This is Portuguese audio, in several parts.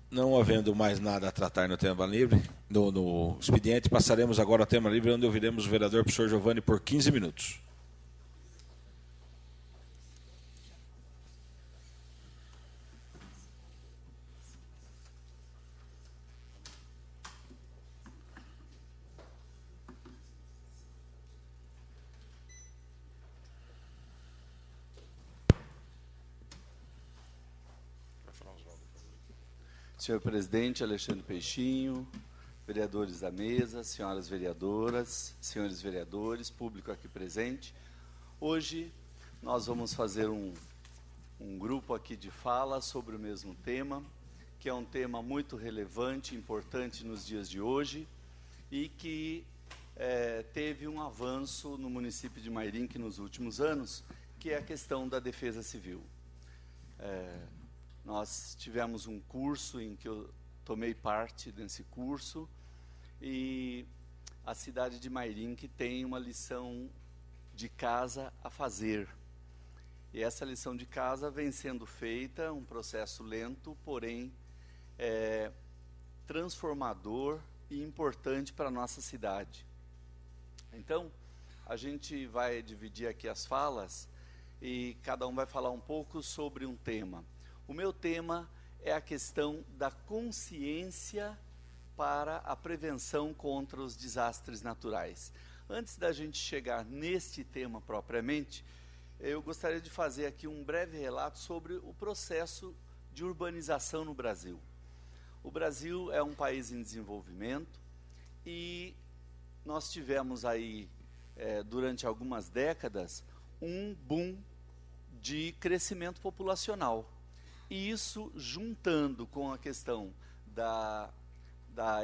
Não havendo mais nada a tratar no tema livre, no expediente, passaremos agora ao tema livre, onde ouviremos o vereador professor Giovanni por 15 minutos. Senhor presidente Alexandre Peixinho, vereadores da mesa, senhoras vereadoras, senhores vereadores, público aqui presente. Hoje nós vamos fazer um grupo aqui de fala sobre o mesmo tema, que é um tema muito relevante, importante nos dias de hoje e que teve um avanço no município de Mairinque nos últimos anos, que é a questão da defesa civil. Nós tivemos um curso em que eu tomei parte desse curso e a cidade de Mairinque tem uma lição de casa a fazer. E essa lição de casa vem sendo feita, um processo lento, porém transformador e importante para a nossa cidade. Então, a gente vai dividir aqui as falas e cada um vai falar um pouco sobre um tema. O meu tema é a questão da consciência para a prevenção contra os desastres naturais. Antes da gente chegar neste tema propriamente, eu gostaria de fazer aqui um breve relato sobre o processo de urbanização no Brasil. O Brasil é um país em desenvolvimento e nós tivemos aí, durante algumas décadas, um boom de crescimento populacional. E isso, juntando com a questão da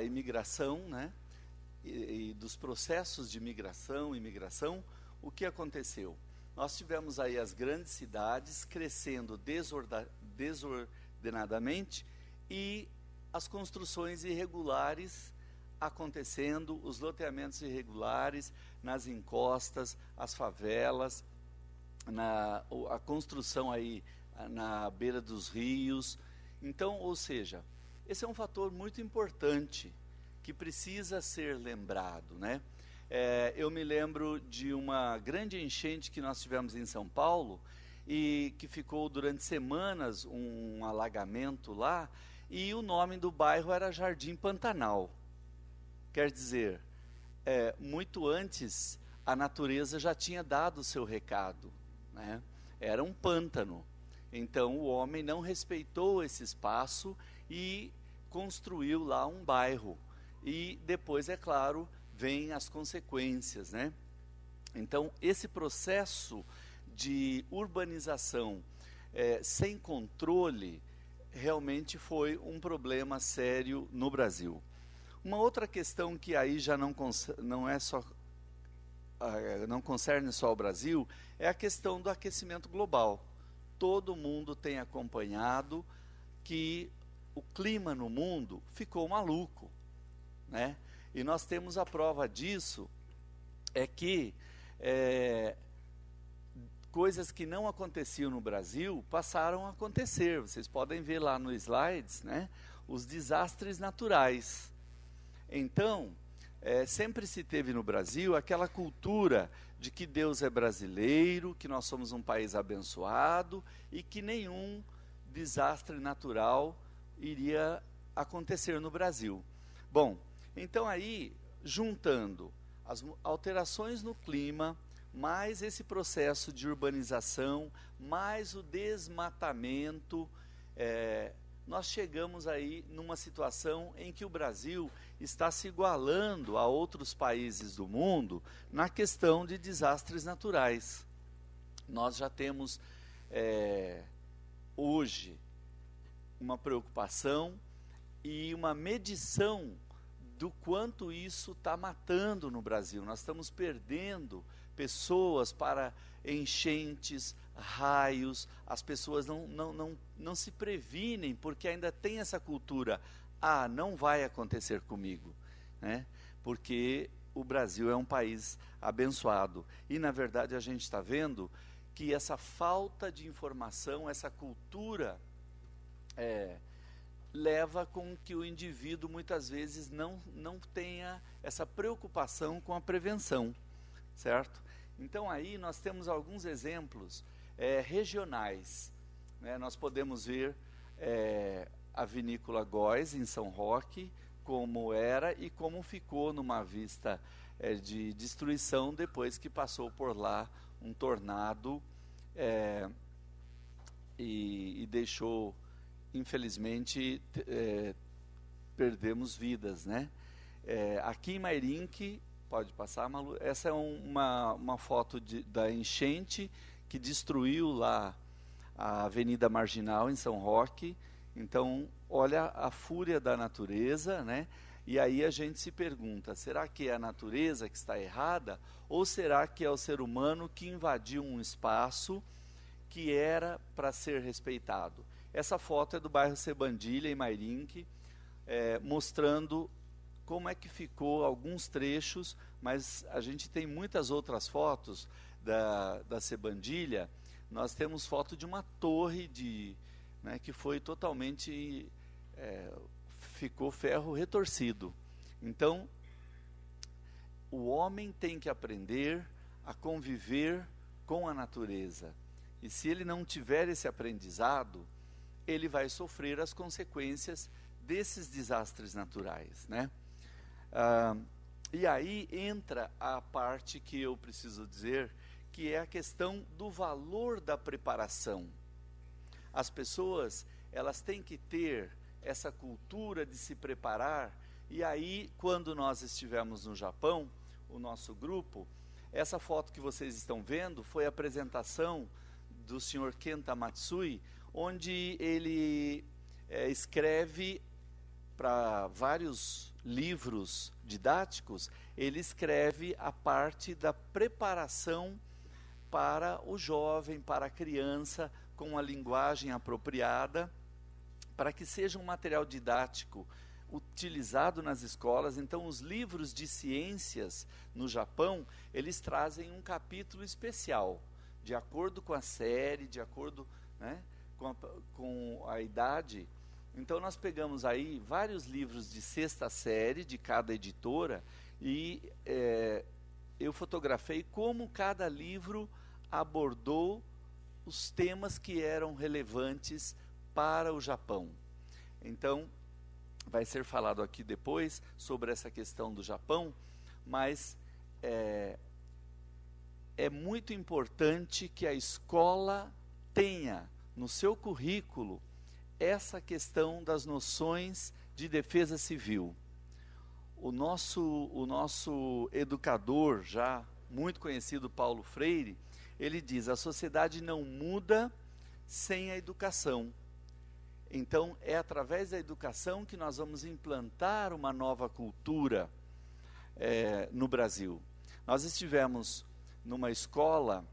imigração, né, e dos processos de migração e imigração, o que aconteceu? Nós tivemos aí as grandes cidades crescendo desordenadamente e as construções irregulares acontecendo, os loteamentos irregulares nas encostas, as favelas, a construção aí na beira dos rios. Então, ou seja, esse é um fator muito importante que precisa ser lembrado, né? Eu me lembro de uma grande enchente que nós tivemos em São Paulo e que ficou durante semanas um alagamento lá e o nome do bairro era Jardim Pantanal. Quer dizer, muito antes a natureza já tinha dado o seu recado, né? Era um pântano. Então, o homem não respeitou esse espaço e construiu lá um bairro. E depois, é claro, vêm as consequências, né? Então, esse processo de urbanização sem controle realmente foi um problema sério no Brasil. Uma outra questão que aí já não concerne só o Brasil é a questão do aquecimento global. Todo mundo tem acompanhado que o clima no mundo ficou maluco, né? E nós temos a prova disso, é que coisas que não aconteciam no Brasil passaram a acontecer. Vocês podem ver lá no slides, né, os desastres naturais. Então, sempre se teve no Brasil aquela cultura de que Deus é brasileiro, que nós somos um país abençoado e que nenhum desastre natural iria acontecer no Brasil. Bom, então aí, juntando as alterações no clima, mais esse processo de urbanização, mais o desmatamento, nós chegamos aí numa situação em que o Brasil está se igualando a outros países do mundo na questão de desastres naturais. Nós já temos hoje uma preocupação e uma medição do quanto isso está matando no Brasil. Nós estamos perdendo pessoas para enchentes, raios, as pessoas não se previnem, porque ainda tem essa cultura, não vai acontecer comigo, né? Porque o Brasil é um país abençoado, e na verdade a gente está vendo que essa falta de informação, essa cultura leva com que o indivíduo muitas vezes não tenha essa preocupação com a prevenção, certo? Então aí nós temos alguns exemplos regionais, né? Nós podemos ver a vinícola Góes em São Roque, como era e como ficou numa vista de destruição depois que passou por lá um tornado e deixou, infelizmente, perdemos vidas, né? Aqui em Mairinque, pode passar, Malu, essa é uma foto da enchente que destruiu lá a Avenida Marginal em São Roque. Então, olha a fúria da natureza, né? E aí a gente se pergunta, será que é a natureza que está errada? Ou será que é o ser humano que invadiu um espaço que era para ser respeitado? Essa foto é do bairro Sebandilha, em Mairinque, mostrando como é que ficou alguns trechos, mas a gente tem muitas outras fotos da Sebandilha. Nós temos foto de uma torre né, que foi totalmente, ficou ferro retorcido. Então, o homem tem que aprender a conviver com a natureza. E se ele não tiver esse aprendizado, ele vai sofrer as consequências desses desastres naturais, né? E aí entra a parte que eu preciso dizer, que é a questão do valor da preparação. As pessoas, elas têm que ter essa cultura de se preparar, e aí, quando nós estivemos no Japão, o nosso grupo, essa foto que vocês estão vendo foi a apresentação do Sr. Kenta Matsui, onde ele escreve para vários livros didáticos, ele escreve a parte da preparação para o jovem, para a criança, com a linguagem apropriada, para que seja um material didático utilizado nas escolas. Então, os livros de ciências no Japão, eles trazem um capítulo especial, de acordo com a série, de acordo, né, com a idade. Então, nós pegamos aí vários livros de 6ª série, de cada editora, e eu fotografei como cada livro abordou os temas que eram relevantes para o Japão. Então, vai ser falado aqui depois sobre essa questão do Japão, mas é muito importante que a escola tenha no seu currículo essa questão das noções de defesa civil. O nosso educador, já muito conhecido, Paulo Freire, ele diz: a sociedade não muda sem a educação. Então, é através da educação que nós vamos implantar uma nova cultura no Brasil. Nós estivemos numa escola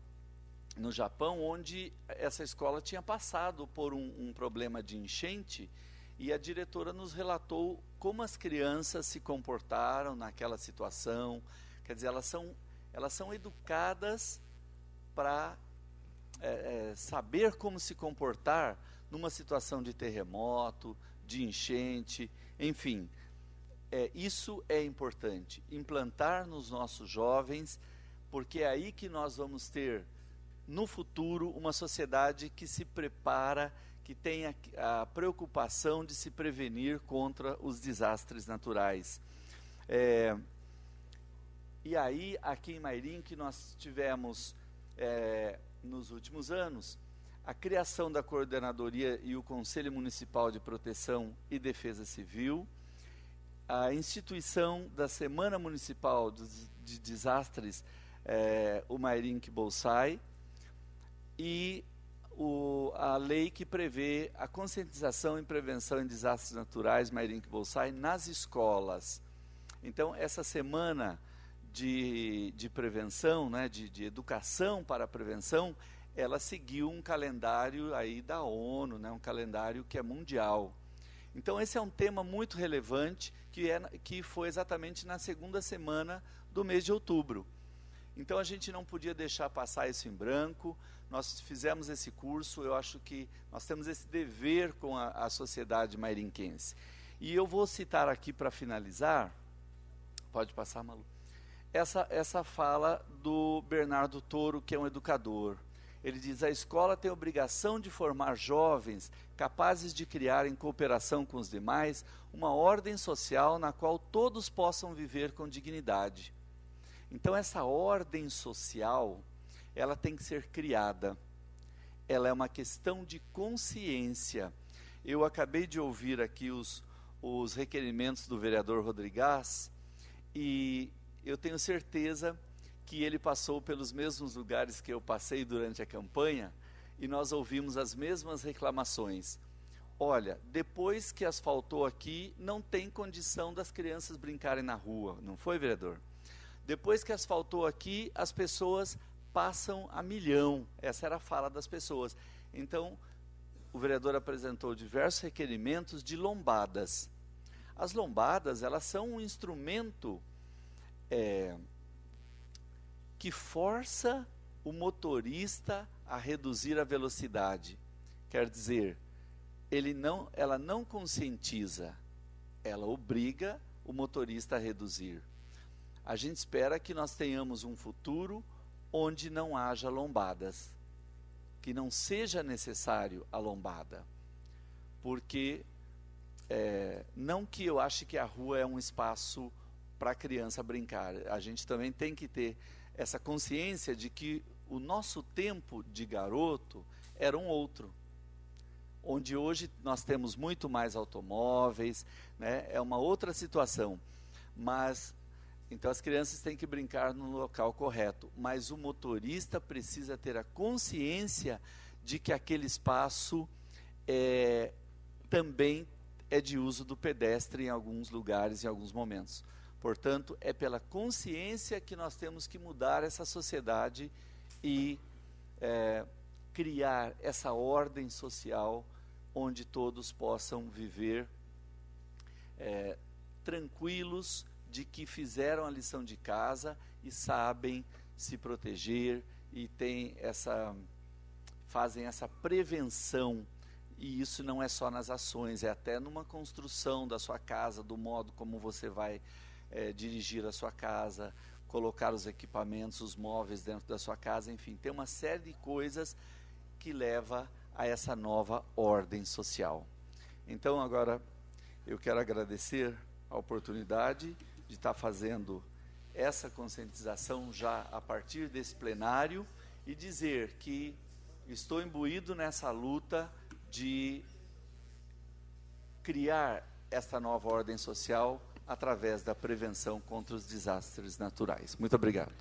no Japão, onde essa escola tinha passado por um problema de enchente, e a diretora nos relatou como as crianças se comportaram naquela situação. Quer dizer, elas são educadas para saber como se comportar numa situação de terremoto, de enchente, enfim. Isso é importante, implantar nos nossos jovens, porque é aí que nós vamos ter, no futuro, uma sociedade que se prepara, que tenha a preocupação de se prevenir contra os desastres naturais. E aí, aqui em Mairinque, nós tivemos, nos últimos anos, a criação da Coordenadoria e o Conselho Municipal de Proteção e Defesa Civil, a instituição da Semana Municipal de Desastres, o Mairinque Bolsai, e a lei que prevê a conscientização e prevenção em desastres naturais, Mairinque Bolsai, nas escolas. Então, essa semana de prevenção, né, de educação para a prevenção, ela seguiu um calendário aí da ONU, né, um calendário que é mundial. Então, esse é um tema muito relevante, que foi exatamente na 2ª semana do mês de outubro. Então a gente não podia deixar passar isso em branco. Nós fizemos esse curso, eu acho que nós temos esse dever com a sociedade mairinquense. E eu vou citar aqui para finalizar, pode passar, Malu, essa fala do Bernardo Toro, que é um educador. Ele diz: a escola tem a obrigação de formar jovens capazes de criar, em cooperação com os demais, uma ordem social na qual todos possam viver com dignidade. Então essa ordem social, ela tem que ser criada. Ela é uma questão de consciência. Eu acabei de ouvir aqui os requerimentos do vereador Rodrigues, e eu tenho certeza que ele passou pelos mesmos lugares que eu passei durante a campanha, e nós ouvimos as mesmas reclamações. Olha, depois que asfaltou aqui, não tem condição das crianças brincarem na rua, não foi, vereador? Depois que asfaltou aqui, as pessoas passam a milhão. Essa era a fala das pessoas. Então, o vereador apresentou diversos requerimentos de lombadas. As lombadas, elas são um instrumento que força o motorista a reduzir a velocidade. Quer dizer, ela não conscientiza, ela obriga o motorista a reduzir. A gente espera que nós tenhamos um futuro onde não haja lombadas, que não seja necessário a lombada, porque não que eu ache que a rua é um espaço para a criança brincar, a gente também tem que ter essa consciência de que o nosso tempo de garoto era um outro, onde hoje nós temos muito mais automóveis, né? É uma outra situação, mas então as crianças têm que brincar no local correto, mas o motorista precisa ter a consciência de que aquele espaço também é de uso do pedestre em alguns lugares, em alguns momentos. Portanto, é pela consciência que nós temos que mudar essa sociedade e criar essa ordem social onde todos possam viver tranquilos, de que fizeram a lição de casa e sabem se proteger e fazem essa prevenção. E isso não é só nas ações, é até numa construção da sua casa, do modo como você vai dirigir a sua casa, colocar os equipamentos, os móveis dentro da sua casa, enfim, tem uma série de coisas que leva a essa nova ordem social. Então agora eu quero agradecer a oportunidade de estar fazendo essa conscientização já a partir desse plenário e dizer que estou imbuído nessa luta de criar essa nova ordem social através da prevenção contra os desastres naturais. Muito obrigado.